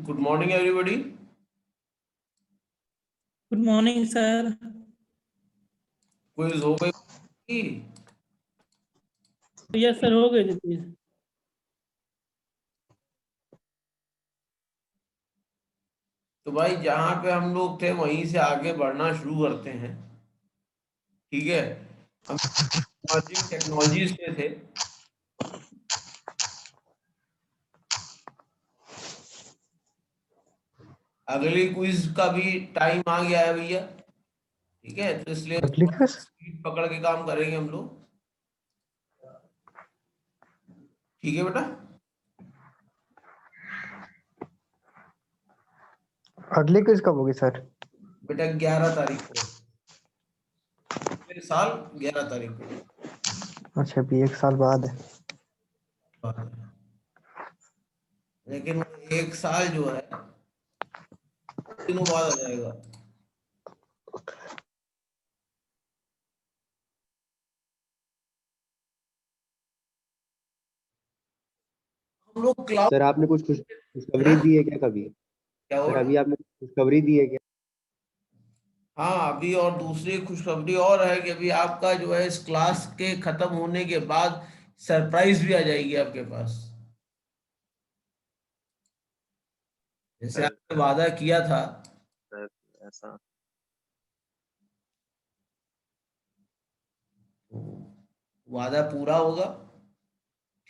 Good morning, everybody. Good morning sir. Quiz हो गई? Yes sir, हो गई थी प्लीज। तो भाई जहां पे हम लोग थे वहीं से आगे बढ़ना शुरू करते हैं। ठीक है, हम इमर्जिंग टेक्नोलॉजीज पे थे। अगली क्विज का भी टाइम आ गया है भैया। ठीक है, तो इसलिए अगली क्विज स्पीड पकड़ के काम करेंगे हम लोग। ठीक है बेटा। अगली क्विज कब होगी सर? बेटा 11 तारीख को, अगले साल 11 तारीख को। अच्छा, अभी 1 साल बाद है। लेकिन वो 1 साल जो है दिनों बाद आ जाएगा। हम लोग क्लाउड सर आपने कुछ खुशखबरी दी है क्या कभी? क्या सर बोल? अभी आपने खुशखबरी दी है क्या? हाँ, अभी और दूसरी खुशखबरी और है कि अभी आपका जो है इस क्लास के खत्म होने के बाद सरप्राइज भी आ जाएगी आपके पास। जैसे सर आपने वादा किया था, सर ऐसा तो वादा पूरा होगा।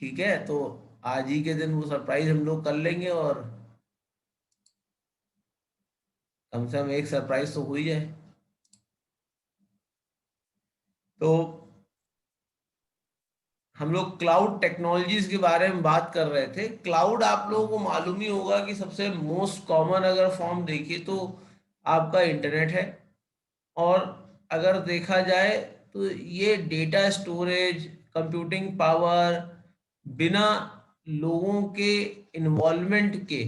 ठीक है, तो आज ही के दिन वो सरप्राइज हम लोग कर लेंगे और कम से कम एक सरप्राइज तो हो ही जाए। तो हम लोग क्लाउड टेक्नोलॉजीज के बारे में बात कर रहे थे। क्लाउड आप लोगों को मालूम ही होगा कि सबसे मोस्ट कॉमन अगर फॉर्म देखिए तो आपका इंटरनेट है। और अगर देखा जाए तो ये डेटा स्टोरेज, कंप्यूटिंग पावर, बिना लोगों के इन्वॉल्वमेंट के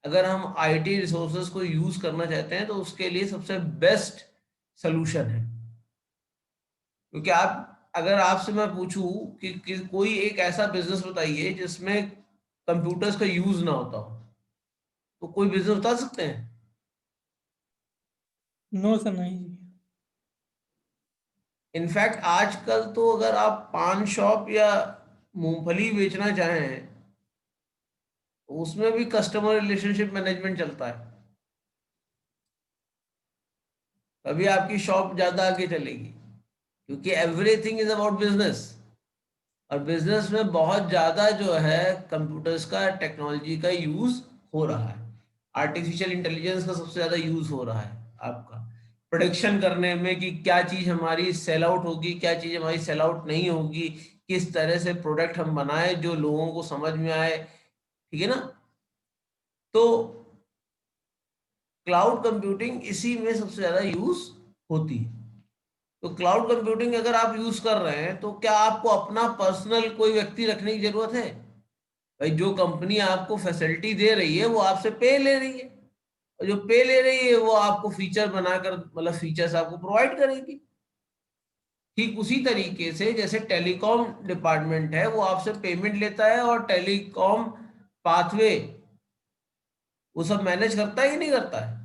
अगर हम आईटी रिसोर्सेज को यूज करना चाहते हैं तो उसके लिए सबसे बेस्ट सलूशन है। क्योंकि आप, अगर आपसे मैं पूछूं कि कोई एक ऐसा बिजनेस बताइए जिसमें कंप्यूटर्स का यूज ना होता हो, तो कोई बिजनेस बता सकते हैं? नो सर, नहीं जी। इनफैक्ट आजकल तो अगर आप पान शॉप या मूंगफली बेचना चाहें तो उसमें भी कस्टमर रिलेशनशिप मैनेजमेंट चलता है, तभी आपकी शॉप ज्यादा आगे चलेगी। क्योंकि एवरीथिंग इज अबाउट बिजनेस, और बिजनेस में बहुत ज्यादा जो है कंप्यूटर्स का, टेक्नोलॉजी का यूज हो रहा है। आर्टिफिशियल इंटेलिजेंस का सबसे ज्यादा यूज हो रहा है आपका प्रोडक्शन करने में कि क्या चीज हमारी सेल आउट होगी, क्या चीज हमारी सेल आउट नहीं होगी, किस तरह से प्रोडक्ट हम बनाए जो लोगों को समझ में आए। ठीक है ना? तो क्लाउड कंप्यूटिंग इसी में सबसे ज्यादा यूज होती है। तो क्लाउड कंप्यूटिंग अगर आप यूज कर रहे हैं तो क्या आपको अपना पर्सनल कोई व्यक्ति रखने की जरूरत है? भाई जो कंपनी आपको फैसिलिटी दे रही है वो आपसे पे ले रही है, और जो पे ले रही है वो आपको फीचर बनाकर, मतलब फीचर्स आपको प्रोवाइड करेगी। ठीक उसी तरीके से जैसे टेलीकॉम डिपार्टमेंट है वो आपसे पेमेंट लेता है और टेलीकॉम पाथवे वो सब मैनेज करता है कि नहीं करता है?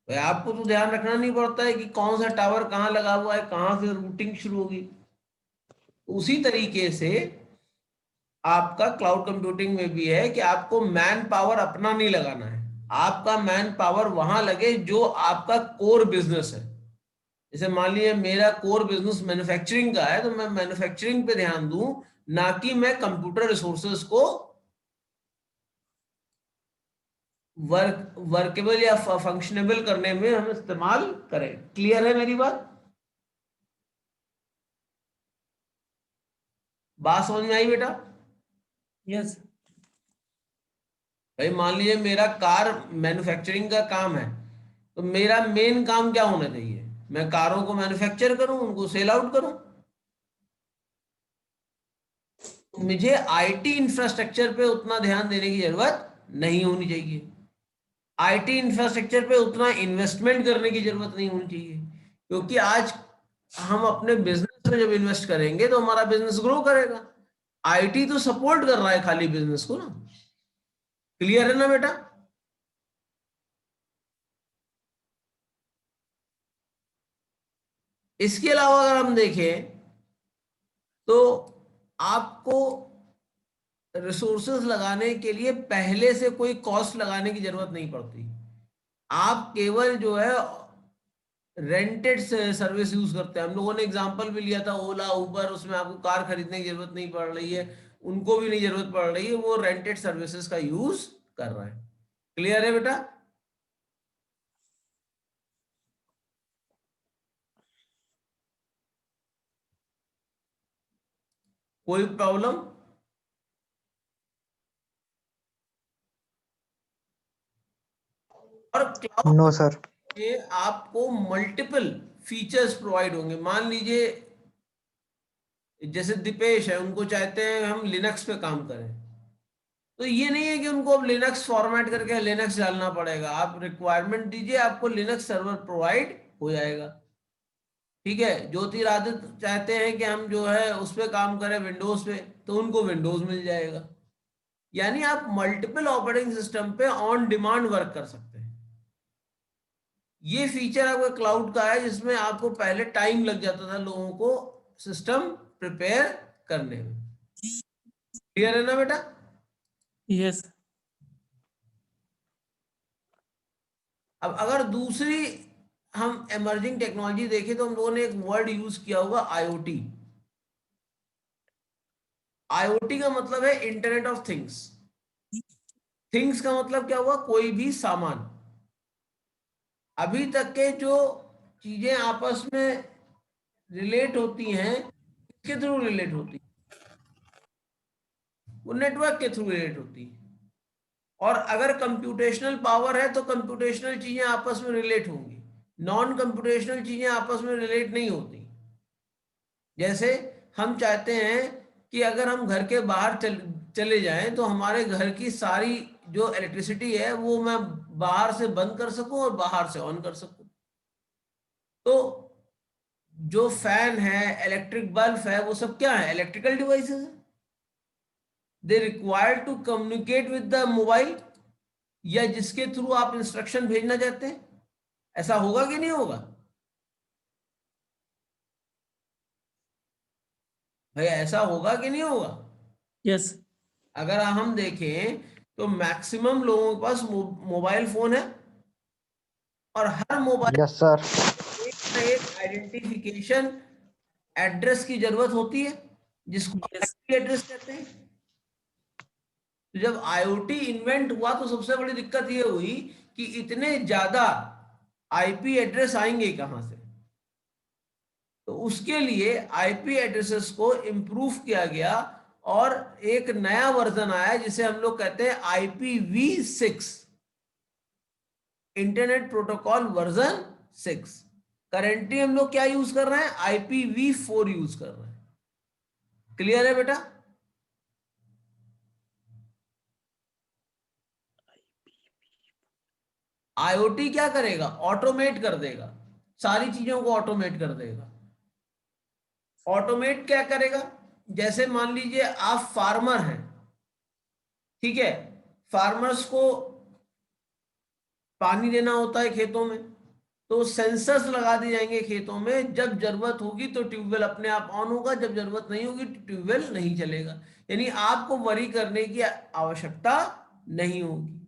भाई आपको तो ध्यान रखना नहीं पड़ता है कि कौन सा टावर कहाँ लगा हुआ है, कहाँ से रूटिंग शुरू होगी। उसी तरीके से आपका क्लाउड कंप्यूटिंग में भी है कि आपको मैन पावर अपना नहीं लगाना है, आपका मैन पावर वहां लगे जो आपका कोर बिजनेस है। जैसे मान लीजिए मेरा कोर बिजनेस मैन्युफैक्चरिंग का है तो मैं मैन्युफैक्चरिंग पे ध्यान दूं, ना कि मैं कंप्यूटर रिसोर्सेज को वर्केबल या फंक्शनेबल करने में हम इस्तेमाल करें। क्लियर है मेरी बात समझ में आई बेटा? यस। भाई मान लीजिए मेरा कार मैन्युफैक्चरिंग का काम है, तो मेरा मेन काम क्या होना चाहिए? मैं कारों को मैन्युफैक्चर करूं, उनको सेल आउट करूं। मुझे आईटी इंफ्रास्ट्रक्चर पे उतना ध्यान देने की जरूरत नहीं होनी चाहिए, आईटी इंफ्रास्ट्रक्चर पे उतना इन्वेस्टमेंट करने की जरूरत नहीं होनी चाहिए। क्योंकि आज हम अपने बिजनेस में जब इन्वेस्ट करेंगे तो हमारा बिजनेस ग्रो करेगा। आईटी तो सपोर्ट कर रहा है खाली बिजनेस को ना। क्लियर है ना बेटा? इसके अलावा अगर हम देखें तो आपको रिसोर्सेज लगाने के लिए पहले से कोई कॉस्ट लगाने की जरूरत नहीं पड़ती। आप केवल जो है रेंटेड सर्विस यूज करते हैं। हम लोगों ने एग्जांपल भी लिया था ओला उबर, उसमें आपको कार खरीदने की जरूरत नहीं पड़ रही है, उनको भी नहीं जरूरत पड़ रही है, वो रेंटेड सर्विसेज का यूज कर रहा है। क्लियर है बेटा? कोई प्रॉब्लम? और क्लाउड नो सर। में आपको मल्टीपल फीचर्स प्रोवाइड होंगे। मान लीजिए जैसे दीपेश है, उनको चाहते हैं हम लिनक्स पे काम करें, तो ये नहीं है कि उनको अब लिनक्स फॉर्मेट करके लिनक्स डालना पड़ेगा। आप रिक्वायरमेंट दीजिए, आपको लिनक्स सर्वर प्रोवाइड हो जाएगा। ठीक है, ज्योतिरादित्य चाहते हैं कि हम जो है उस पे काम करें विंडोज पे, तो उनको विंडोज मिल जाएगा। यानी आप मल्टीपल ऑपरेटिंग सिस्टम पे ऑन डिमांड वर्क कर सकते हैं। ये फीचर आपका क्लाउड का है, जिसमें आपको पहले टाइम लग जाता था लोगों को सिस्टम प्रिपेयर करने में। क्लियर है ना बेटा? यस। अब अगर दूसरी हम इमर्जिंग टेक्नोलॉजी देखें तो हम लोगों ने एक वर्ड यूज किया होगा आईओटी। आईओटी का मतलब है इंटरनेट ऑफ थिंग्स। थिंग्स का मतलब क्या हुआ? कोई भी सामान। अभी तक के जो चीजें आपस में रिलेट होती हैं, किसके थ्रू रिलेट होती है? वो नेटवर्क के थ्रू रिलेट होती है। और अगर कंप्यूटेशनल पावर है तो कंप्यूटेशनल चीजें आपस में रिलेट होंगी, नॉन कंप्यूटेशनल चीजें आपस में रिलेट नहीं होती। जैसे हम चाहते हैं कि अगर हम घर के बाहर चले जाएं तो हमारे घर की सारी जो इलेक्ट्रिसिटी है वो मैं बाहर से बंद कर सकूं और बाहर से ऑन कर सकूं। तो जो फैन है, इलेक्ट्रिक बल्ब है, वो सब क्या है? इलेक्ट्रिकल डिवाइसेस है। They require to communicate with the mobile, या जिसके थ्रू आप इंस्ट्रक्शन भेजना चाहते हैं। ऐसा होगा कि नहीं होगा भाई? ऐसा होगा कि नहीं होगा? यस। अगर हम देखें तो मैक्सिमम लोगों के पास मोबाइल फोन है, और हर मोबाइल यस सर। एक ना एक आइडेंटिफिकेशन एड्रेस की जरूरत होती है, जिसको यस। आईपी एड्रेस कहते हैं। तो जब आईओटी इन्वेंट हुआ तो सबसे बड़ी दिक्कत ये हुई कि इतने ज्यादा आईपी एड्रेस आएंगे कहां से। तो उसके लिए आईपी एड्रेसेस को इम्प्रूव किया गया, और एक नया वर्जन आया जिसे हम लोग कहते हैं IPv6, internet protocol version 6। Currently हम लोग क्या यूज कर रहे हैं? IPv4 यूज कर रहे हैं। क्लियर है बेटा? आईओटी क्या करेगा? ऑटोमेट कर देगा, सारी चीजों को ऑटोमेट कर देगा। ऑटोमेट क्या करेगा? जैसे मान लीजिए आप फार्मर हैं, ठीक है, फार्मर्स को पानी देना होता है खेतों में, तो सेंसर्स लगा दिए जाएंगे खेतों में। जब जरूरत होगी तो ट्यूबवेल अपने आप ऑन होगा, जब जरूरत नहीं होगी तो ट्यूबवेल नहीं चलेगा। यानी आपको वरी करने की आवश्यकता नहीं होगी।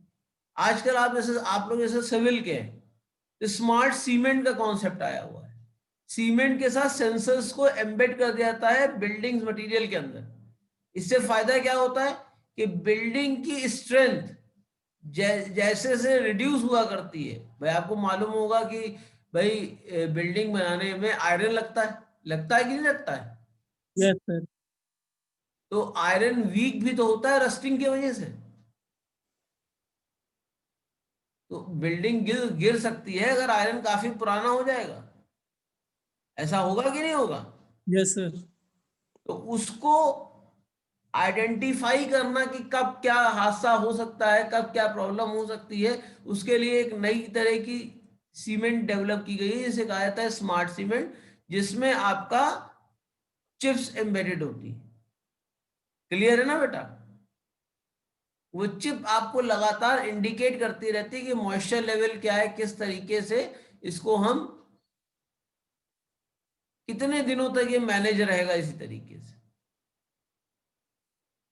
आजकल आप जैसे आप लोग जैसे सिविल के हैं, स्मार्ट सीमेंट का कॉन्सेप्ट आया हुआ है। सीमेंट के साथ सेंसर्स को एम्बेड कर दिया जाता है बिल्डिंग्स मटेरियल के अंदर। इससे फायदा क्या होता है कि बिल्डिंग की स्ट्रेंथ जैसे से रिड्यूस हुआ करती है। भाई आपको मालूम होगा कि भाई बिल्डिंग बनाने में आयरन लगता है कि नहीं लगता है? Yes sir. तो आयरन वीक भी तो होता है रस्टिंग की वजह से। तो बिल्डिंग गिर गिर सकती है अगर आयरन काफी पुराना हो जाएगा। ऐसा होगा कि नहीं होगा? Yes sir. तो उसको आइडेंटिफाई करना कि कब क्या हादसा हो सकता है, कब क्या प्रॉब्लम हो सकती है, उसके लिए एक नई तरह की सीमेंट डेवलप की गई है जिसे कहा जाता है स्मार्ट सीमेंट, जिसमें आपका चिप्स एम्बेडेड होती है। क्लियर है ना बेटा? वो चिप आपको लगातार इंडिकेट करती रहती है कि मॉइस्चर लेवल क्या है, किस तरीके से इसको हम कितने दिनों तक ये मैनेज रहेगा इसी तरीके से।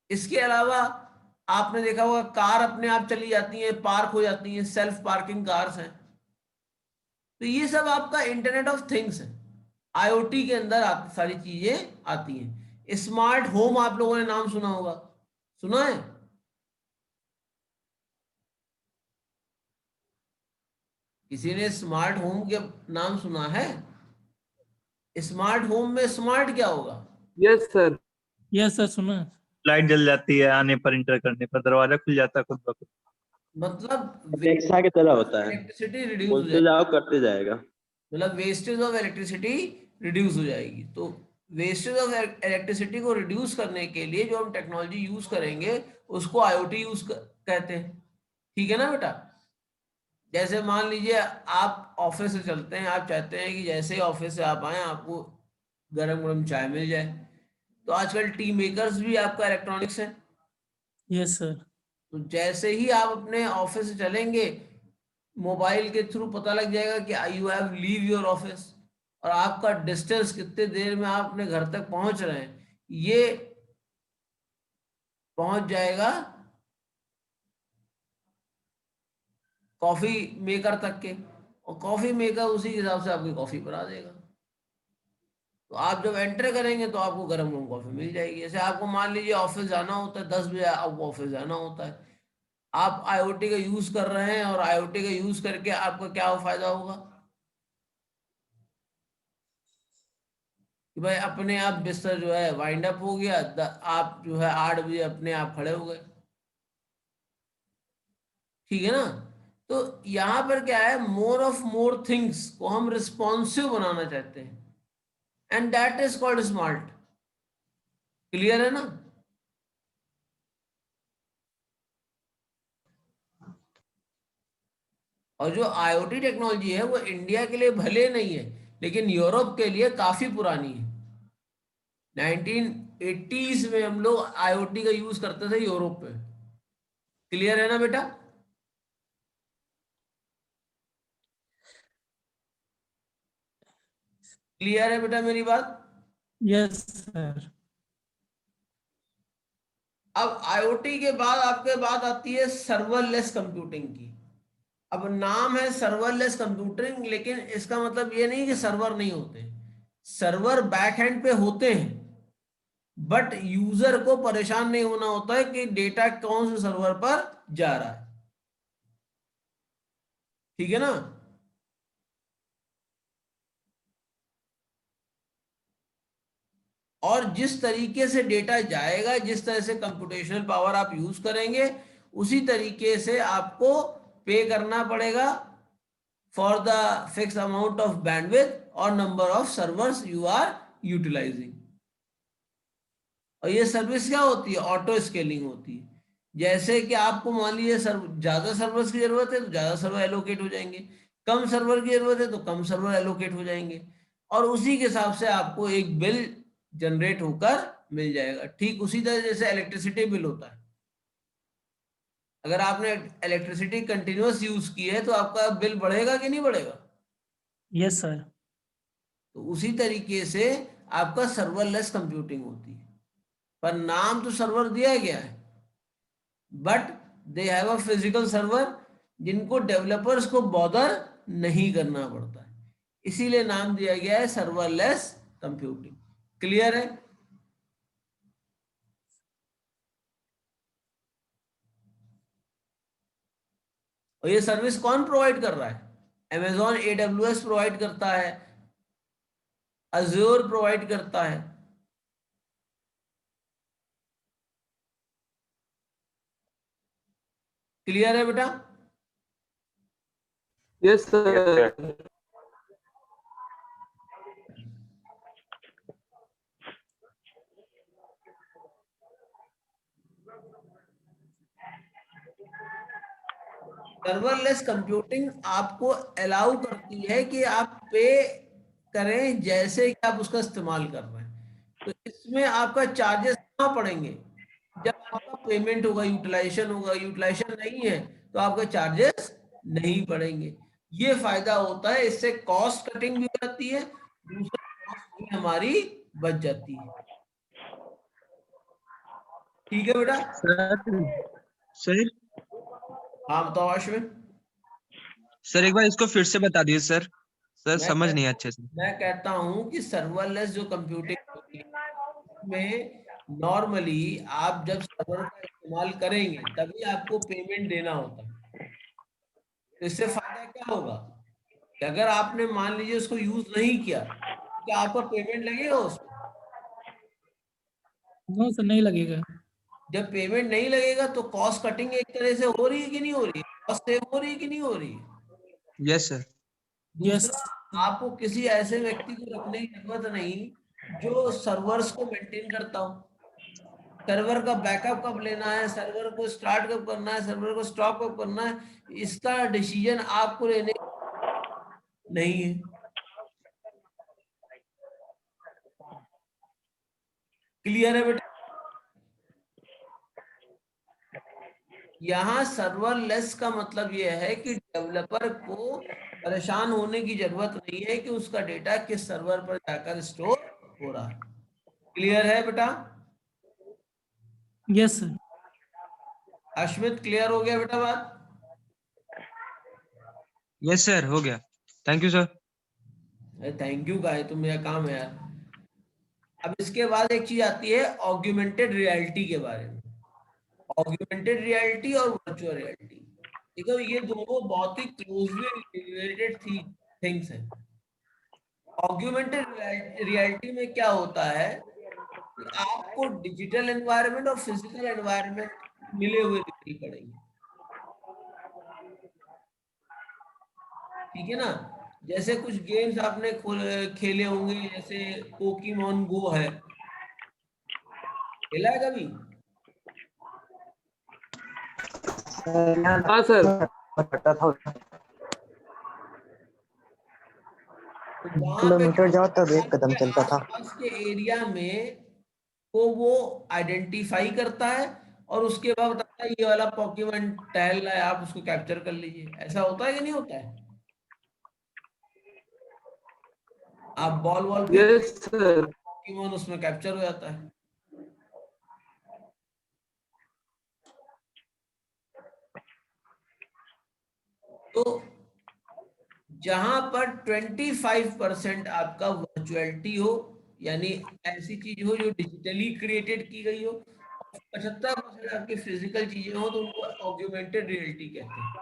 इसके अलावा आपने देखा होगा कार अपने आप चली जाती है, पार्क हो जाती है, सेल्फ पार्किंग कार्स हैं। तो ये सब आपका इंटरनेट ऑफ थिंग्स है, आईओटी के अंदर सारी चीजें आती हैं। स्मार्ट होम आप लोगों ने नाम सुना होगा, सुना है? किसी ने स्मार्ट होम के नाम सुना है? स्मार्ट होम में स्मार्ट क्या होगा? Yes sir. यस सर, सुना है। लाइट जल जाती है, आने पर इंटर करने पर दरवाजा खुल जाता है खुद ब खुद। मतलब Alexa की तरह होता है, इलेक्ट्रिसिटी रिड्यूस हो बोलते जाएगी, जाओ करते जाएगा। मतलब वेस्टेज ऑफ इलेक्ट्रिसिटी रिड्यूस हो जाएगी। तो वेस्टेज ऑफ इलेक्ट्रिसिटी को रिड्यूस करने के लिए जो हम टेक्नोलॉजी यूज करेंगे उसको आईओटी कहते हैं। ठीक है ना बेटा? जैसे मान लीजिए आप ऑफिस से चलते हैं, आप चाहते हैं कि जैसे ही ऑफिस से आप आए आपको गरम गरम चाय मिल जाए, तो आजकल टी मेकर्स भी आपका इलेक्ट्रॉनिक्स है। Yes sir. तो जैसे ही आप अपने ऑफिस से चलेंगे, मोबाइल के थ्रू पता लग जाएगा कि you have leave your office, और आपका डिस्टेंस कितने देर में आप अपने घर तक पहुंच रहे हैं ये पहुंच जाएगा कॉफी मेकर तक के, और कॉफी मेकर उसी के हिसाब से आपकी कॉफी बना देगा। तो आप जब एंटर करेंगे तो आपको गरम गरम कॉफी मिल जाएगी। जैसे आपको मान लीजिए ऑफिस जाना होता है, 10 बजे आपको ऑफिस जाना होता है, आप आईओटी का यूज कर रहे हैं, और आईओटी का यूज करके आपका क्या फायदा होगा कि भाई अपने आप बिस्तर जो है वाइंड अप हो गया, आप जो है 8 बजे अपने आप खड़े हो गए। ठीक है ना? तो यहां पर क्या है, मोर ऑफ मोर थिंग्स को हम रिस्पॉन्सिव बनाना चाहते हैं, and that is called smart. Clear है ना? और जो आईओटी टेक्नोलॉजी है वो इंडिया के लिए भले नहीं है, लेकिन यूरोप के लिए काफी पुरानी है। 1980s में हम लोग आईओटी का यूज करते थे यूरोप में। क्लियर है ना बेटा? क्लियर है बेटा मेरी बात? Yes sir. अब आईओटी के बाद आपके बात आती है सर्वरलेस कंप्यूटिंग की। अब नाम है सर्वरलेस कंप्यूटिंग, लेकिन इसका मतलब ये नहीं कि सर्वर नहीं होते, सर्वर बैक एंड पे होते हैं, बट यूजर को परेशान नहीं होना होता है कि डेटा कौन से सर्वर पर जा रहा है। ठीक है ना? और जिस तरीके से डेटा जाएगा, जिस तरह से कंप्यूटेशनल पावर आप यूज करेंगे, उसी तरीके से आपको पे करना पड़ेगा for the fix amount of bandwidth और number of servers you are utilizing. और ये सर्विस क्या होती है? ऑटो स्केलिंग होती है। जैसे कि आपको मान लीजिए ज्यादा सर्वर्स की जरूरत है तो ज्यादा सर्वर एलोकेट हो जाएंगे, कम सर्वर की जरूरत है तो कम सर्वर एलोकेट हो जाएंगे, और उसी के हिसाब से आपको एक बिल जनरेट होकर मिल जाएगा। ठीक उसी तरह जैसे इलेक्ट्रिसिटी बिल होता है, अगर आपने इलेक्ट्रिसिटी कंटिन्यूअस यूज की है तो आपका बिल बढ़ेगा कि नहीं बढ़ेगा? Yes sir. तो उसी तरीके से आपका सर्वरलेस कंप्यूटिंग होती है, पर नाम तो सर्वर दिया गया है, but they have a physical server जिनको डेवलपर्स को बॉदर नहीं करना पड़ता है, इसीलिए नाम दिया गया है सर्वरलेस कंप्यूटिंग। क्लियर है? और ये सर्विस कौन प्रोवाइड कर रहा है? Amazon AWS प्रोवाइड करता है, Azure प्रोवाइड करता है। क्लियर है बेटा? Yes sir. सर्वरलेस कंप्यूटिंग आपको अलाउ करती है कि आप पे करें जैसे कि आप उसका इस्तेमाल कर रहे हैं। तो इसमें आपका चार्जेस कहाँ पड़ेंगे? पेमेंट होगा, यूटिलाइजेशन होगा, यूटिलाइजेशन नहीं है तो आपके चार्जेस नहीं बढ़ेंगे। ये फायदा होता है, इससे कॉस्ट कटिंग भी हो जाती है, दूसरा कॉस्ट भी हमारी बच जाती है। ठीक है बेटा? सर हाँ बताओ अश्विन। सर एक बार इसको फिर से बता दीजिए सर मैं समझ कह- नहीं अच्छे से। मैं कहता हूं कि सर्वरलेस जो कंप्यूटिंग होती है में नॉर्मली आप जब सर्वर का इस्तेमाल करेंगे तभी आपको पेमेंट देना होता है। तो इससे फायदा क्या होगा कि अगर आपने मान लीजिए उसको यूज नहीं किया, क्या आपका पेमेंट लगेगा उसमें? नो सर, नहीं लगेगा। जब पेमेंट नहीं लगेगा तो कॉस्ट कटिंग एक तरह से हो रही है कि नहीं हो रही है, कॉस्ट सेव हो रही है कि नहीं हो रही है। Yes sir. यस। दूसरा, आपको किसी ऐसे व्यक्ति को रखने की जरूरत नहीं जो सर्वर्स को मेंटेन करता हो। सर्वर का बैकअप कब लेना है, सर्वर को स्टार्ट कब करना है, सर्वर को स्टॉप कब करना है, इसका डिसीजन आपको लेने नहीं है। क्लियर है बेटा? यहाँ सर्वरलेस का मतलब यह है कि डेवलपर को परेशान होने की जरूरत नहीं है कि उसका डेटा किस सर्वर पर जाकर स्टोर हो रहा है। क्लियर है बेटा? Yes sir. अश्मित क्लियर हो गया बेटा बात? यस सर हो गया। Thank you sir. Thank you का है, तुम मेरा काम है यार। अब इसके बाद एक चीज आती है ऑग्यूमेंटेड रियलिटी के बारे में। ऑग्यूमेंटेड रियलिटी और वर्चुअल रियलिटी, देखो ये दोनों बहुत ही क्लोजली रिलेटेड थिंग्स हैं। ऑग्यूमेंटेड रियलिटी में क्या होता है कि आपको डिजिटल एनवायरनमेंट और फिजिकल एनवायरनमेंट मिले हुए दिखाई पड़ेंगे। ठीक है ना? जैसे कुछ गेम्स आपने खेले होंगे, जैसे पोकेमॉन गो है, खेला है कभी? हाँ सर। पता था तो वहां पे किलोमीटर जाओ तब एक कदम आपके चलता था। आसपास के एरिया में को वो आइडेंटिफाई करता है और उसके बाद बताता है ये वाला पोकेमॉन टहल रहा है, आप उसको कैप्चर कर लीजिए। ऐसा होता है कि नहीं होता है? आप बॉल वॉल फेंक यस सर। पोकेमॉन उसमें कैप्चर हो जाता है। तो जहां पर 25% आपका वर्चुअलिटी हो, यानी ऐसी चीज हो जो डिजिटली क्रिएटेड की गई हो, 75% आपकी फिजिकल चीजें हो, तो उनको ऑग्यूमेंटेड रियलिटी कहते हैं।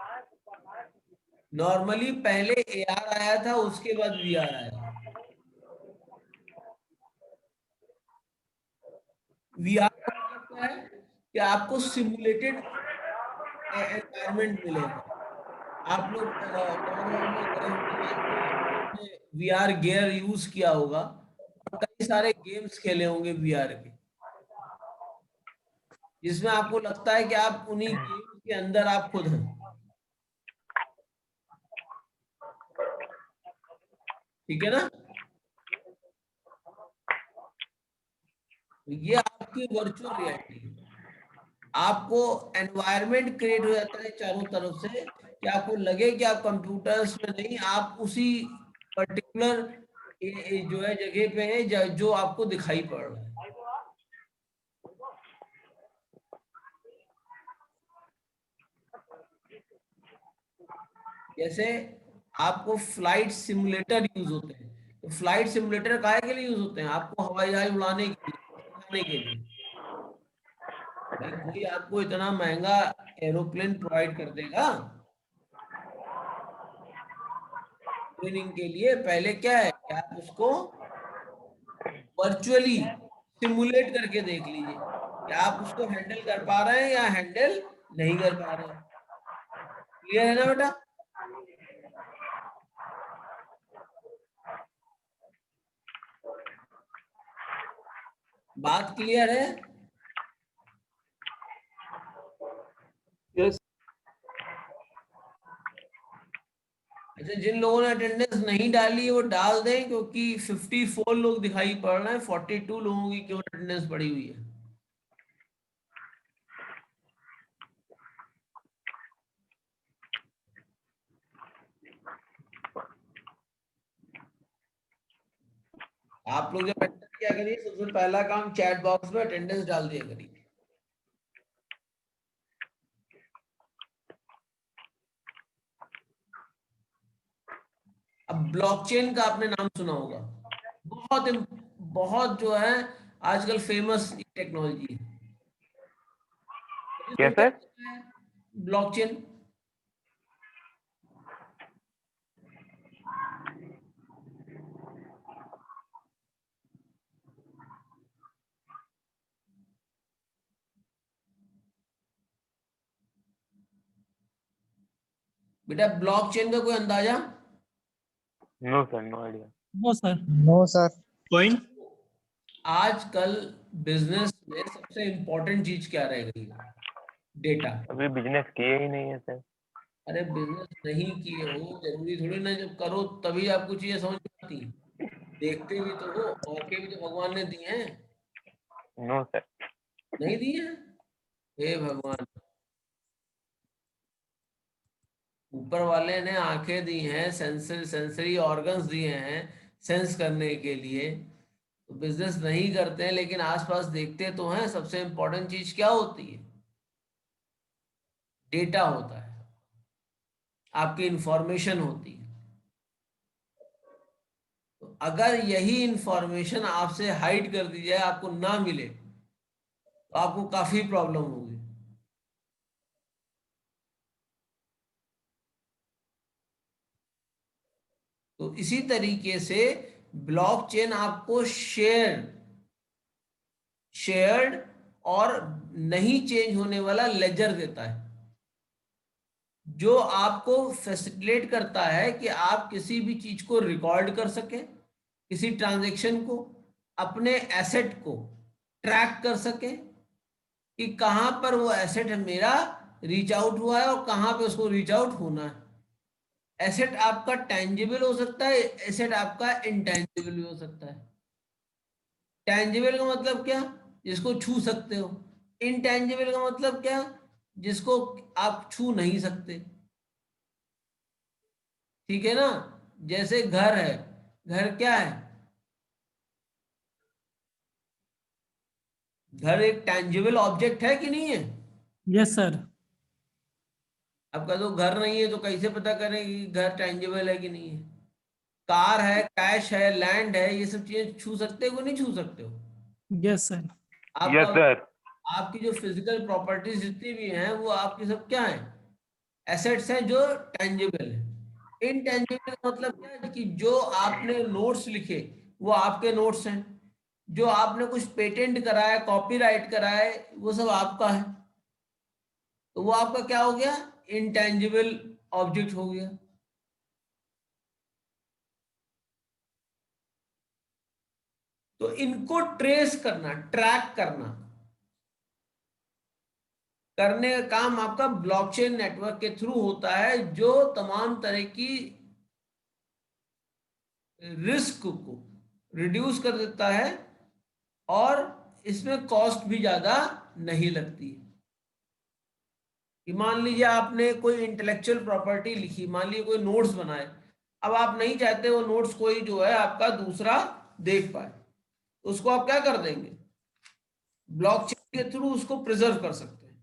नॉर्मली पहले AR आया था, उसके बाद VR आया। VR का मतलब क्या है कि आपको सिमुलेटेड एनवायरनमेंट मिलेगा। आप लोग वॉर में गए होंगे, आपने VR गियर यूज किया होगा और कई सारे गेम्स खेले होंगे VR के, जिसमें आपको लगता है कि आप उन्हीं गेम्स के अंदर आप खुद हैं। ठीक है ना? ये आपकी वर्चुअल रियलिटी। आपको एनवायरनमेंट क्रिएट हो जाता है चारों तरफ से कि आपको लगे कि आप कंप्यूटर्स में नहीं, आप उसी पर्टिकुलर जो है जगह पे है जो आपको दिखाई पड़ रहा है। जैसे आपको फ्लाइट सिमुलेटर यूज होते हैं, तो फ्लाइट सिमुलेटर काहे के लिए यूज होते हैं? आपको हवाई जहाज उड़ाने के लिए, उड़ाने के लिए। भाई कोई आपको इतना महंगा एरोप्लेन प्रोवाइड कर देगा ट्रेनिंग के लिए? पहले क्या है कि आप उसको वर्चुअली सिमुलेट करके देख लीजिए कि आप उसको हैंडल कर पा रहे हैं या हैंडल नहीं कर पा रहे हैं। क्लियर है ना बेटा? बात क्लियर है? यस। अच्छा, जिन लोगों ने अटेंडेंस नहीं डाली है वो डाल दें, क्योंकि 54 लोग दिखाई पड़ रहे हैं, 42 लोगों की केवल अटेंडेंस पड़ी हुई है। आप लोग जब एंटर किया करिए, सबसे पहला काम चैट बॉक्स में अटेंडेंस डाल दिया करिए। अब ब्लॉकचेन का आपने नाम सुना होगा, बहुत जो है आजकल फेमस टेक्नोलॉजी है। क्या सर? ब्लॉकचेन बेटा, ब्लॉकचेन का कोई अंदाजा? No sir, no idea. No sir. No sir. Coin. आजकल बिजनेस में सबसे इंपॉर्टेंट चीज क्या रह गई है? डेटा। अभी बिजनेस किए ही नहीं है सर। अरे बिजनेस नहीं किए हो जरूरी थोड़ी ना, जब करो तभी आपको चीजें समझ में आती हैं। देखते भी तो हो, आंखें भी तो भगवान ने दी हैं। No sir. नहीं दी है? हे भगवान, ऊपर वाले ने आंखें दी हैं, सेंसरी ऑर्गन्स दिए हैं सेंस करने के लिए। तो बिजनेस नहीं करते हैं लेकिन आसपास देखते तो हैं। सबसे इंपॉर्टेंट चीज क्या होती है? डेटा होता है, आपकी इंफॉर्मेशन होती है। तो अगर यही इंफॉर्मेशन आपसे हाइड कर दी जाए, आपको ना मिले, तो आपको काफी प्रॉब्लम होगी। तो इसी तरीके से ब्लॉकचेन आपको शेयर्ड और नहीं चेंज होने वाला लेजर देता है, जो आपको फैसिलिटेट करता है कि आप किसी भी चीज को रिकॉर्ड कर सके, किसी ट्रांजैक्शन को, अपने एसेट को ट्रैक कर सके कि कहां पर वो एसेट मेरा रीच आउट हुआ है और कहां पे उसको रीच आउट होना है। एसेट आपका टेंजिबल हो सकता है, एसेट आपका इंटेंजिबल भी हो सकता है। टेंजिबल का मतलब क्या? जिसको छू सकते हो। इनटेंजिबल का मतलब क्या? जिसको आप छू नहीं सकते। ठीक है ना? जैसे घर है, घर क्या है? घर एक टेंजिबल ऑब्जेक्ट है कि नहीं है? Yes sir. आपका तो घर नहीं है तो कैसे पता करें कि घर टेंजिबल है कि नहीं है? कार है, कैश है, लैंड है, ये सब चीजें छू सकते हो कि नहीं छू सकते हो? Yes sir. आपका यस सर। आपकी जो फिजिकल प्रॉपर्टीज जितनी भी हैं वो आपकी सब क्या है? एसेट्स हैं जो टेंजिबल है। इनटेंजिबल का मतलब क्या है? कि जो आपने नोट्स लिखे वो आपके नोट्स हैं, जो आपने कुछ पेटेंट कराया, कॉपीराइट कराया, वो सब आपका है। तो वो आपका क्या हो गया? इनटेंजिबल ऑब्जेक्ट हो गया। तो इनको ट्रेस करना, ट्रैक करने का काम आपका ब्लॉकचेन नेटवर्क के थ्रू होता है, जो तमाम तरह की रिस्क को रिड्यूस कर देता है और इसमें कॉस्ट भी ज्यादा नहीं लगती। कि मान लीजिए आपने कोई इंटेलेक्चुअल प्रॉपर्टी लिखी, मान लीजिए कोई नोट्स बनाए, अब आप नहीं चाहते वो नोट्स कोई जो है आपका दूसरा देख पाए, तो उसको आप क्या कर देंगे? ब्लॉकचेन के थ्रू उसको प्रिजर्व कर सकते हैं।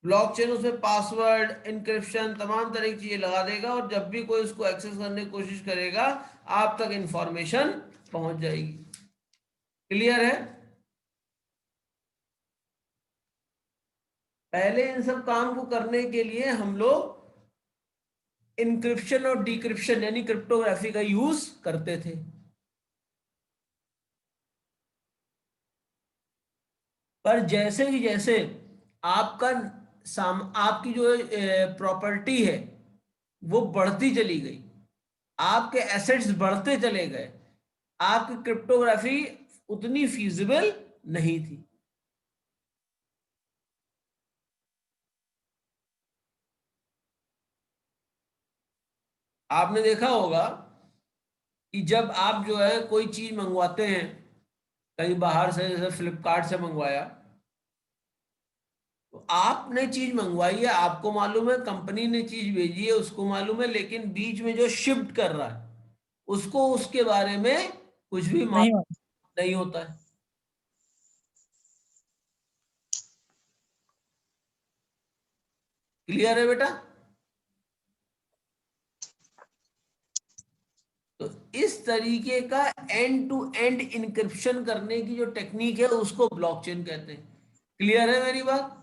ब्लॉकचेन उसमें पासवर्ड, इंक्रिप्शन, तमाम तरह की चीजें लगा देगा और जब भी कोई उसको एक्सेस करने की कोशिश करेगा, आप तक इंफॉर्मेशन पहुंच जाएगी। क्लियर है? पहले इन सब काम को करने के लिए हम लोग इंक्रिप्शन और डिक्रिप्शन यानी क्रिप्टोग्राफी का यूज करते थे। पर जैसे ही जैसे आपका आपकी जो प्रॉपर्टी है वो बढ़ती चली गई, आपके एसेट्स बढ़ते चले गए, आपकी क्रिप्टोग्राफी उतनी फीजिबल नहीं थी। आपने देखा होगा कि जब आप जो है कोई चीज मंगवाते हैं कहीं बाहर से, जैसे फ्लिपकार्ट से मंगवाया, तो आपने चीज मंगवाई है, आपको मालूम है, कंपनी ने चीज भेजी है उसको मालूम है, लेकिन बीच में जो शिफ्ट कर रहा है उसको उसके बारे में कुछ भी नहीं मालूम होता। नहीं होता है। क्लियर है बेटा? तो इस तरीके का एंड टू एंड इनक्रिप्शन करने की जो टेक्निक है उसको ब्लॉकचेन कहते हैं। क्लियर है मेरी बात?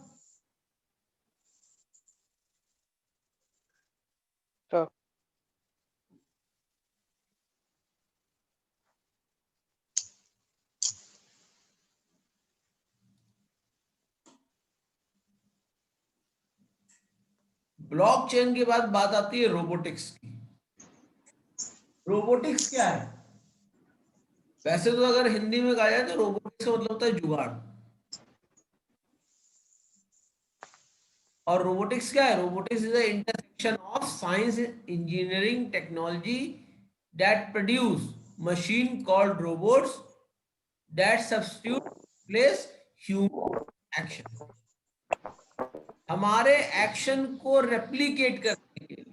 हाँ। ब्लॉकचेन के बाद बात आती है रोबोटिक्स की। रोबोटिक्स क्या है? वैसे तो अगर हिंदी में कहा जाए तो रोबोटिक्स का मतलब होता है जुगाड़। और रोबोटिक्स क्या है? Robotics is the intersection of science, engineering, technology that produce machine called robots that substitute place human action. हमारे एक्शन को रेप्लिकेट करने के लिए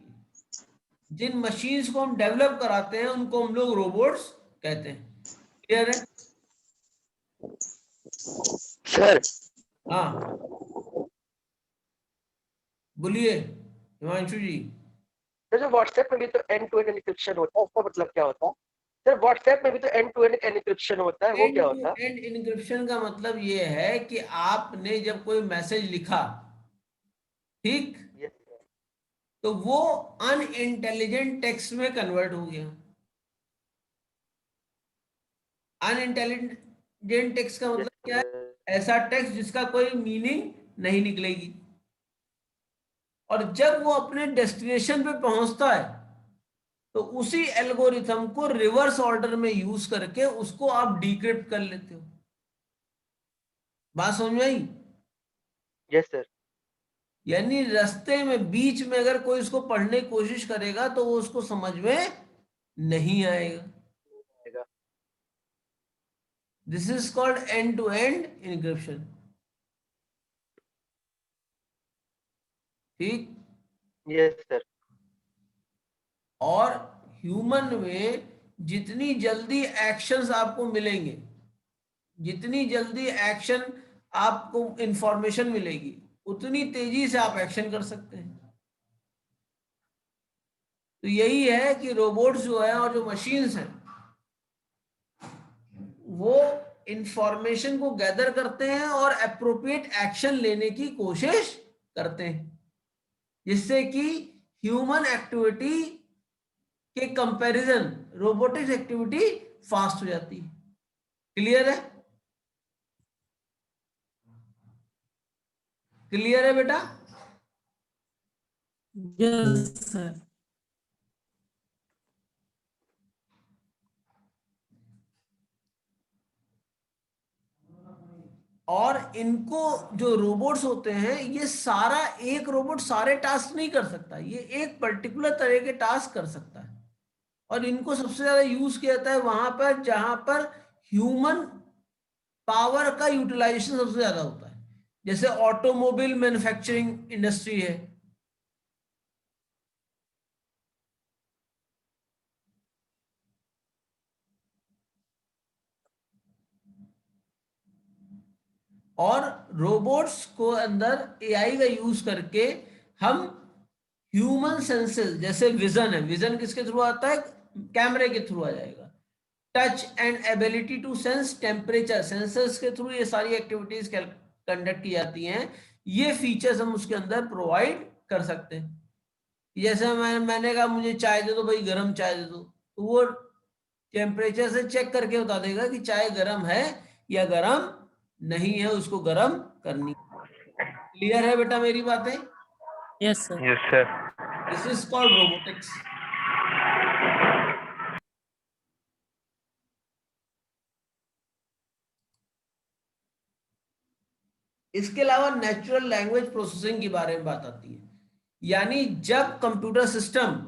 जिन मशीन्स को हम डेवलप कराते हैं उनको हम लोग रोबोट्स कहते हैं। क्लियर है? सर हाँ बोलिए हिमांशु जी। जो व्हाट्सएप में भी तो एंड टू एंड एन्क्रिप्शन होता है, उसका मतलब क्या होता है? सर व्हाट्सएप में भी तो एंड टू एंड एन्क्रिप्शन होता है, वो क्या होता है? एंड टू एंड इनक्रिप्शन का मतलब ये है कि आपने जब कोई मैसेज लिखा, ठीक, Yes, तो वो अनइंटेलिजेंट टेक्स्ट में कन्वर्ट हो गया। अनइंटेलिजेंट टेक्स्ट का मतलब क्या है? sir. ऐसा टेक्स्ट जिसका कोई मीनिंग नहीं निकलेगी। और जब वो अपने डेस्टिनेशन पे पहुंचता है तो उसी एल्गोरिथम को रिवर्स ऑर्डर में यूज करके उसको आप डिक्रिप्ट कर लेते हो। बात समझ में आई? Yes, sir. यानी रास्ते में बीच में अगर कोई इसको पढ़ने की कोशिश करेगा तो वो उसको समझ में नहीं आएगा। This is called end to end encryption. ठीक। Yes, sir. और ह्यूमन में जितनी जल्दी एक्शंस आपको मिलेंगे, जितनी जल्दी एक्शन आपको इंफॉर्मेशन मिलेगी, उतनी तेजी से आप एक्शन कर सकते हैं। तो यही है कि रोबोट्स जो है और जो मशीन्स हैं वो इंफॉर्मेशन को गैदर करते हैं और अप्रोप्रिएट एक्शन लेने की कोशिश करते हैं, जिससे कि ह्यूमन एक्टिविटी के कंपैरिजन रोबोटिक्स एक्टिविटी फास्ट हो जाती है। क्लियर है? क्लियर है बेटा? Yes sir. और इनको जो रोबोट्स होते हैं, ये सारा एक रोबोट सारे टास्क नहीं कर सकता, ये एक पर्टिकुलर तरह के टास्क कर सकता है। और इनको सबसे ज्यादा यूज किया जाता है वहां पर जहां पर ह्यूमन पावर का यूटिलाइजेशन सबसे ज्यादा होता है, जैसे ऑटोमोबाइल मैन्युफैक्चरिंग इंडस्ट्री है। और रोबोट्स को अंदर एआई का यूज करके हम ह्यूमन सेंसेस, जैसे विजन है, विजन किसके थ्रू आता है? कैमरे के थ्रू आ जाएगा। Touch and ability to sense temperature, sensors के थ्रू ये सारी एक्टिविटीज कंडक्ट की जाती हैं। ये फीचर्स हम उसके अंदर प्रोवाइड कर सकते हैं। जैसे मैंने कहा मुझे चाय दे दो भाई, गर्म चाय दे दो, तो वो टेम्परेचर से चेक करके बता देगा कि चाय गर्म है या गर्म नहीं है, उसको गर्म करनी। क्लियर है बेटा मेरी बातें? Yes sir. Yes sir. This is called robotics. इसके अलावा नेचुरल लैंग्वेज प्रोसेसिंग के बारे में बात आती है। यानी जब कंप्यूटर सिस्टम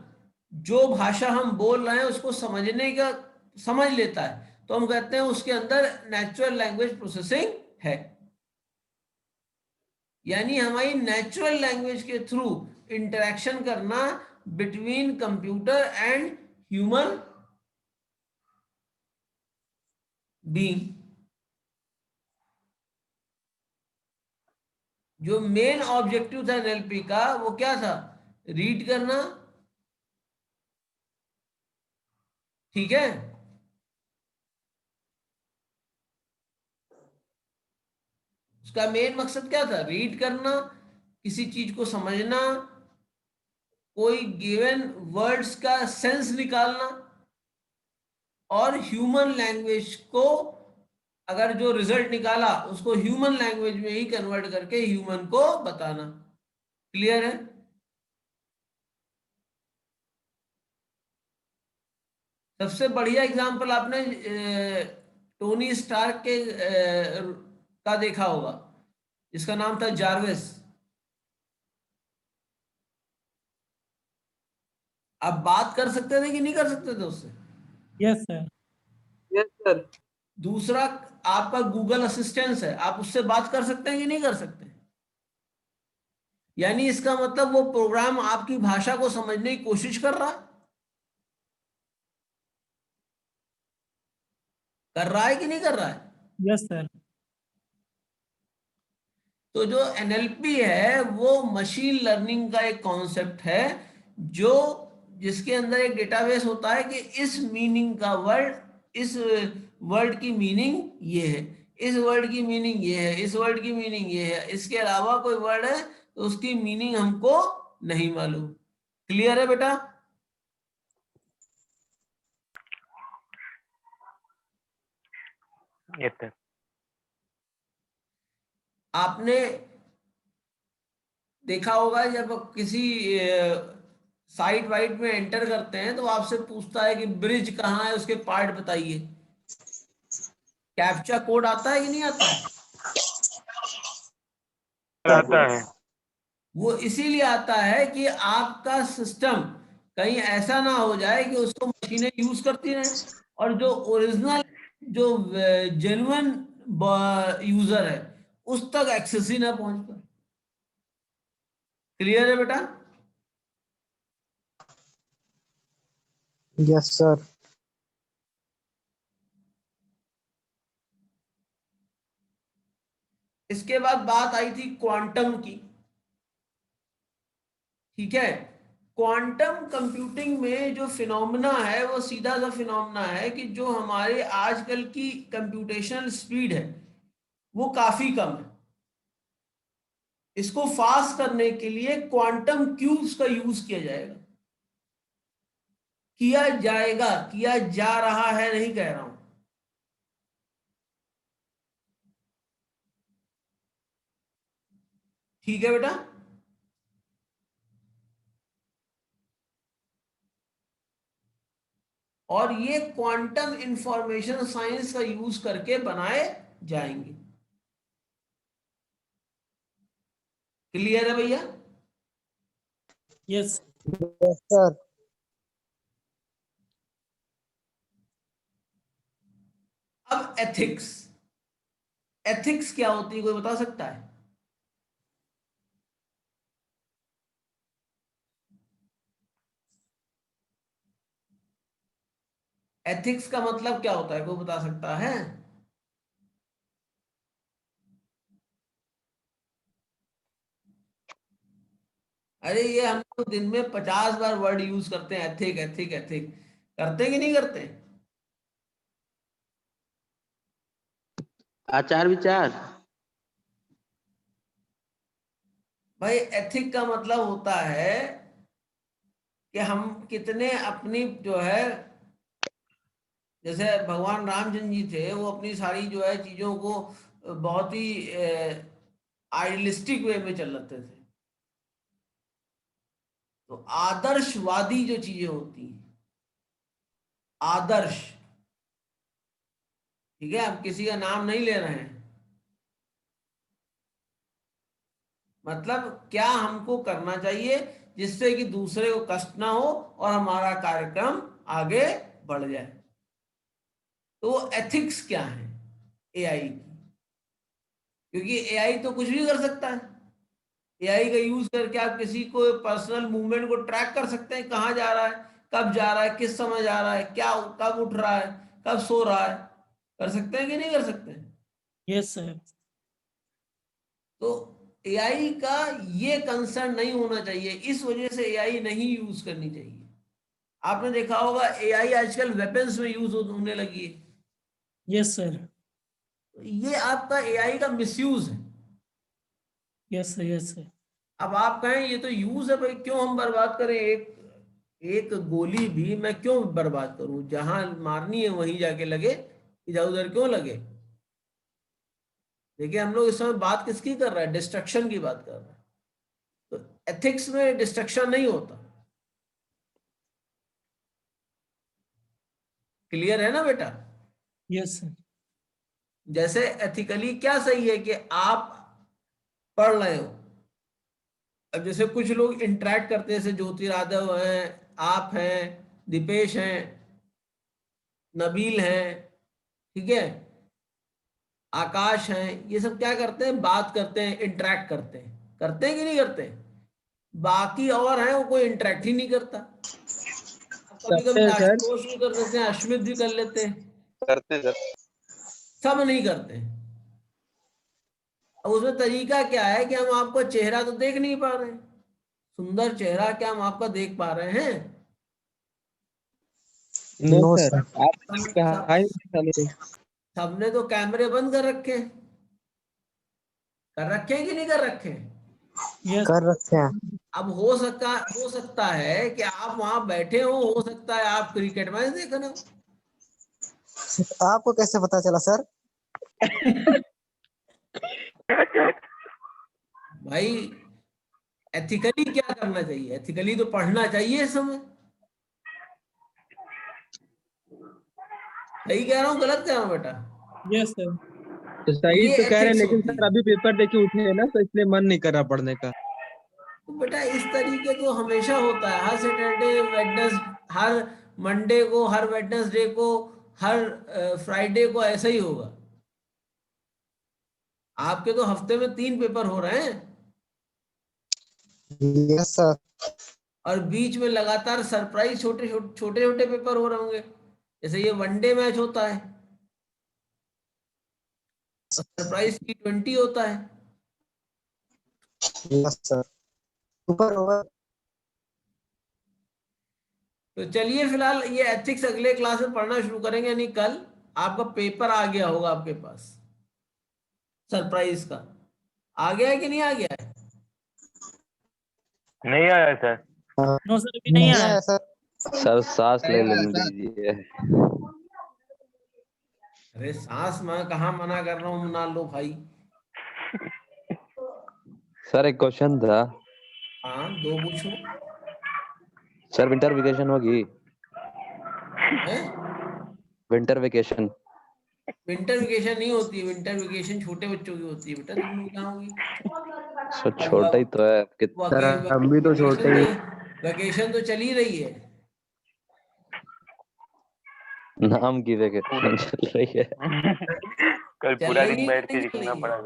जो भाषा हम बोल रहे हैं उसको समझ लेता है, तो हम कहते हैं उसके अंदर नेचुरल लैंग्वेज प्रोसेसिंग है। यानी हमारी नेचुरल लैंग्वेज के थ्रू इंटरेक्शन करना between computer and human being. जो मेन ऑब्जेक्टिव था एनएलपी का वो क्या था? रीड करना, ठीक है। उसका मेन मकसद क्या था? रीड करना, किसी चीज को समझना, कोई गिवन वर्ड्स का सेंस निकालना, और ह्यूमन लैंग्वेज को, अगर जो रिजल्ट निकाला उसको ह्यूमन लैंग्वेज में ही कन्वर्ट करके ह्यूमन को बताना। क्लियर है? सबसे बढ़िया एग्जांपल आपने टोनी स्टार्क के का देखा होगा, जिसका नाम था जार्विस। आप बात कर सकते थे कि नहीं कर सकते थे उससे? Yes sir. Yes sir. दूसरा, आपका गूगल असिस्टेंस है, आप उससे बात कर सकते हैं कि नहीं कर सकते? यानी इसका मतलब वो प्रोग्राम आपकी भाषा को समझने की कोशिश कर रहा है कि नहीं कर रहा है? Yes sir. तो जो एनएलपी है वो मशीन लर्निंग का एक कॉन्सेप्ट है, जो जिसके अंदर एक डेटाबेस होता है कि इस मीनिंग का वर्ड, इस वर्ड की मीनिंग ये है, इस वर्ड की मीनिंग ये है, इस वर्ड की मीनिंग ये है, इसके अलावा कोई वर्ड है तो उसकी मीनिंग हमको नहीं मालूम। क्लियर है बेटा? Yes sir. आपने देखा होगा जब किसी साइट वाइट में एंटर करते हैं तो आपसे पूछता है कि ब्रिज कहाँ है, उसके पार्ट बताइए। कैप्चा कोड आता है कि नहीं आता है? आता है। वो इसीलिए आता है कि आपका सिस्टम कहीं ऐसा ना हो जाए कि उसको मशीनें यूज करती रहें और जो ओरिजिनल, जो जेन्युइन यूजर है उस तक एक्सेस ही ना पहुंच पाए। क्लियर है बेटा? Yes sir. इसके बाद बात आई थी क्वांटम की, ठीक है। क्वांटम कंप्यूटिंग में जो फिनोमेना है वो सीधा सा फिनोमेना है कि जो हमारे आजकल की कंप्यूटेशनल स्पीड है वो काफी कम है। इसको फास्ट करने के लिए क्वांटम क्यूब्स का यूज किया जाएगा, किया जा रहा है, नहीं कह रहा हूं। ठीक है बेटा? और ये क्वांटम इंफॉर्मेशन साइंस का यूज करके बनाए जाएंगे। क्लियर है भैया? यस। Yes sir. अब एथिक्स, एथिक्स क्या होती है, कोई बता सकता है? एथिक्स का मतलब क्या होता है, कोई बता सकता है? अरे ये हम तो दिन में 50 बार वर्ड यूज करते हैं, एथिक एथिक एथिक, करते कि नहीं करते? आचार विचार। भाई एथिक का मतलब होता है कि हम कितने अपनी जो है, जैसे भगवान रामचंद्र जी थे वो अपनी सारी जो है चीजों को बहुत ही आइडियलिस्टिक वे में चलाते थे। तो आदर्शवादी जो चीजें होती हैं, आदर्श, ठीक है, हम किसी का नाम नहीं ले रहे हैं, मतलब क्या हमको करना चाहिए जिससे कि दूसरे को कष्ट ना हो और हमारा कार्यक्रम आगे बढ़ जाए। तो एथिक्स क्या है एआई की? क्योंकि एआई तो कुछ भी कर सकता है। एआई का यूज करके आप किसी को पर्सनल मूवमेंट को ट्रैक कर सकते हैं, कहाँ जा रहा है, कब जा रहा है, किस समय जा रहा है, क्या कब उठ रहा है, कब सो रहा है। कर सकते हैं कि नहीं कर सकते? Yes sir. तो एआई का ये कंसर्न नहीं होना चाहिए, इस वजह से एआई नहीं यूज करनी चाहिए। आपने देखा होगा एआई आजकल वेपन्स में यूज होने लगी है। Yes sir. ये आपका एआई का मिसयूज है। Yes sir. Yes sir. अब आप कहें ये तो यूज है भाई, क्यों हम बर्बाद करें? एक गोली भी मैं क्यों बर्बाद करूं? जहां मारनी है वहीं जाके लगे, इधर उधर क्यों लगे? देखिए हम लोग इस समय बात किसकी कर रहे हैं? डिस्ट्रक्शन की बात कर रहे हैं। तो एथिक्स में डिस्ट्रक्शन नहीं होता। क्लियर है ना बेटा? Yes sir. जैसे एथिकली क्या सही है कि आप पढ़ रहे हो, अब जैसे कुछ लोग इंटरेक्ट करते हैं, जैसे ज्योतिरादव हैं, आप हैं, दीपेश हैं, नबील हैं, ठीक है, आकाश हैं, ये सब क्या करते हैं? बात करते हैं, इंटरेक्ट करते हैं कि नहीं करते? बाकी और हैं वो कोई इंटरेक्ट ही नहीं करता। कभी कभी आशुतोष भी कर देते हैं, अश्मित भी कर लेते हैं, करते सर। सब नहीं करते। अब उसमें तरीका क्या है कि हम आपका चेहरा तो देख नहीं पा रहे हैं, सुंदर चेहरा क्या हम आपका देख पा रहे हैं? No sir. सबने तो कैमरे बंद कर रखे हैं, कि नहीं कर रखे हैं? यस कर रखे हैं। अब हो सकता है कि आप वहां बैठे हो सकता है आप क्रिकेट मैच देख रहे हो। आपको कैसे पता चला सर? भाई एथिकली क्या करना चाहिए? एथिकली तो पढ़ना चाहिए इस समय। सही कह रहा हूँ गलत कह रहा हूँ बेटा? Yes sir. तो सही ये तो कह रहे हैं, ethics लेकिन होती है। सर अभी पेपर देके उठे हैं ना, तो इसलिए मन नहीं कर रहा पढ़ने का। तो बेटा इस तरीके तो हमेशा होता है, हर सैटरडे वेडनेस, हर मंडे को, हर वेडनेसडे को, हर फ्राइडे को ऐसा ही होगा। आपके तो हफ्ते में 3 पेपर हो रहे हैं यस सर। और बीच में लगातार सरप्राइज छोटे छोटे पेपर हो रहे होंगे। जैसे ये वनडे मैच होता है, सरप्राइज T20 होता है। Yes sir. Super over. तो चलिए फिलहाल ये एथिक्स अगले क्लास में पढ़ना शुरू करेंगे, यानी कल आपका पेपर आ गया होगा आपके पास, सरप्राइज का। आ गया है कि नहीं आ गया है? नहीं आया सर। नो सर, अभी नहीं आया। सर। सर सांस ले लेने दीजिए। अरे सांस मैं कहाँ मना कर रहा हूँ, ना लो भाई। सर एक क्वेश्चन था। हाँ 2 पूछो। सर विंटर वेकेशन होगी? हैं? Winter vacation. विंटर वेकेशन नहीं होती है, विंटर वेकेशन छोटे बच्चों की होती है बेटा, तुम लोग कहाँ होगी? सर छोटा ही तो है सर हम भी तो छोटे ही। वेकेशन तो चल ही रही है। नाम की वेकेशन चल रही है। कल चल पूरा रही दिन है बैठ कि के नहीं चल लिखना रही है? पड़ा।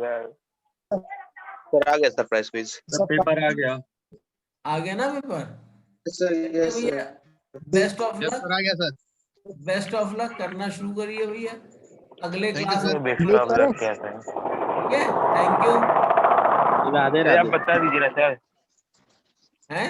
सर आ गया सरप्राइज क्विज। पेपर आ गया। आ गया ना पेपर? यस भैया बेस्ट ऑफ लक, आ गया सर। बेस्ट ऑफ लक, करना शुरू करिए भैया। अगले क्लास सर में बेस्ट ऑफ लक क्या सर? ठीक है, थैंक यू। राधे आप बता दीजिए ना सर। हैं?